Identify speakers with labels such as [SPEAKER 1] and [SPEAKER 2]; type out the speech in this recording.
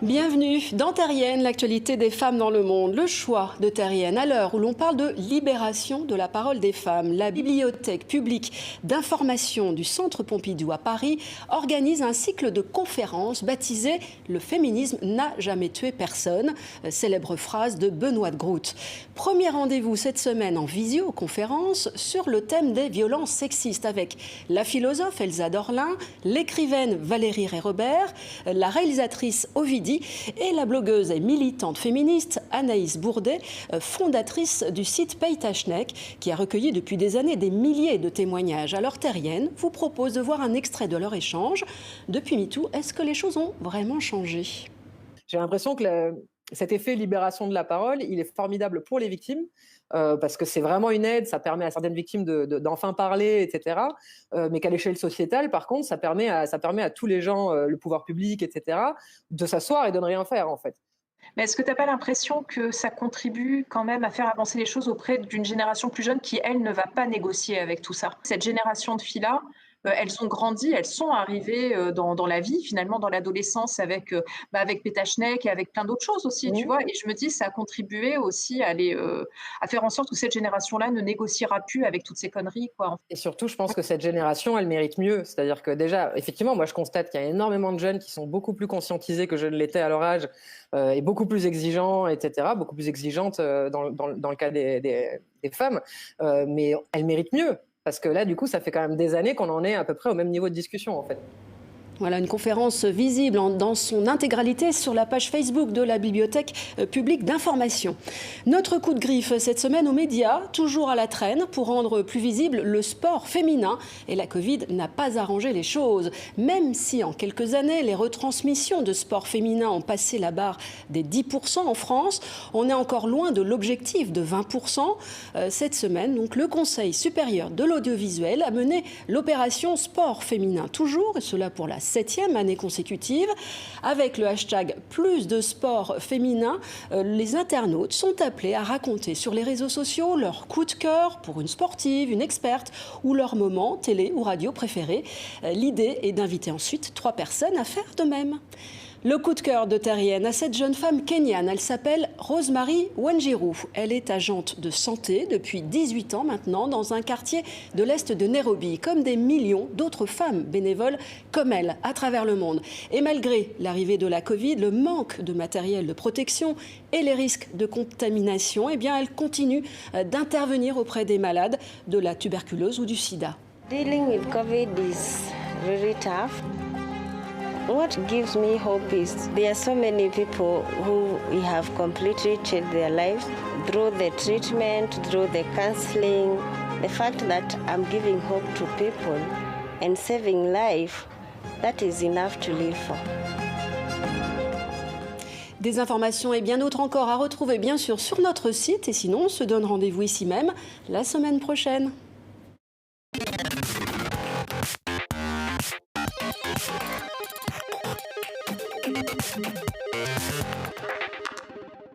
[SPEAKER 1] Bienvenue dans Terrienne, l'actualité des femmes dans le monde. Le choix de Terrienne à l'heure où l'on parle de libération de la parole des femmes. La bibliothèque publique d'information du Centre Pompidou à Paris organise un cycle de conférences baptisé « Le féminisme n'a jamais tué personne », célèbre phrase de Benoît de Groot. Premier rendez-vous cette semaine en visioconférence sur le thème des violences sexistes avec la philosophe Elsa Dorlin, l'écrivaine Valérie Rey-Robert, la réalisatrice Ovidie et la blogueuse et militante féministe Anaïs Bourdet, fondatrice du site Paytachnek, qui a recueilli depuis des années des milliers de témoignages. Alors Terrienne vous propose de voir un extrait de leur échange. Depuis MeToo, est-ce que les choses ont vraiment changé ?
[SPEAKER 2] J'ai l'impression que cet effet libération de la parole, il est formidable pour les victimes, parce que c'est vraiment une aide, ça permet à certaines victimes d'enfin parler, etc. Mais qu'à l'échelle sociétale, par contre, ça permet à tous les gens, le pouvoir public, etc., de s'asseoir et de ne rien faire, en fait.
[SPEAKER 3] Mais est-ce que tu n'as pas l'impression que ça contribue quand même à faire avancer les choses auprès d'une génération plus jeune qui, elle, ne va pas négocier avec tout ça ? Cette génération de filles-là, elles ont grandi, elles sont arrivées dans la vie, finalement, dans l'adolescence avec Paytachnek et avec plein d'autres choses aussi, tu vois. Et je me dis, ça a contribué aussi à faire en sorte que cette génération-là ne négociera plus avec toutes ces conneries, quoi.
[SPEAKER 2] Et surtout, je pense que cette génération, elle mérite mieux. C'est-à-dire que déjà, effectivement, moi, je constate qu'il y a énormément de jeunes qui sont beaucoup plus conscientisés que je ne l'étais à leur âge et beaucoup plus exigeants, etc., beaucoup plus exigeantes dans le cas des femmes. Mais elles méritent mieux. Parce que là, du coup, ça fait quand même des années qu'on en est à peu près au même niveau de discussion, en fait.
[SPEAKER 1] Voilà, une conférence visible dans son intégralité sur la page Facebook de la Bibliothèque publique d'information. Notre coup de griffe cette semaine aux médias, toujours à la traîne pour rendre plus visible le sport féminin. Et la Covid n'a pas arrangé les choses. Même si en quelques années, les retransmissions de sport féminin ont passé la barre des 10% en France, on est encore loin de l'objectif de 20%. Cette semaine, donc, le Conseil supérieur de l'audiovisuel a mené l'opération sport féminin. Toujours, et cela pour la 7e année consécutive. Avec le hashtag plus de sport féminin, les internautes sont appelés à raconter sur les réseaux sociaux leur coup de cœur pour une sportive, une experte ou leur moment télé ou radio préféré. L'idée est d'inviter ensuite 3 personnes à faire de même. Le coup de cœur de Terrienne à cette jeune femme kenyane, elle s'appelle Rosemary Wanjiru. Elle est agente de santé depuis 18 ans maintenant dans un quartier de l'est de Nairobi, comme des millions d'autres femmes bénévoles comme elle à travers le monde. Et malgré l'arrivée de la Covid, le manque de matériel de protection et les risques de contamination, eh bien, elle continue d'intervenir auprès des malades de la tuberculose ou du sida.
[SPEAKER 4] Dealing with COVID is really tough. What gives me hope is there are so many people who have completely changed their lives through the treatment, through the counseling. The fact that I'm giving hope to people and saving life, that is enough to live for.
[SPEAKER 1] Des informations et bien d'autres encore à retrouver bien sûr sur notre site et sinon on se donne rendez-vous ici même la semaine prochaine.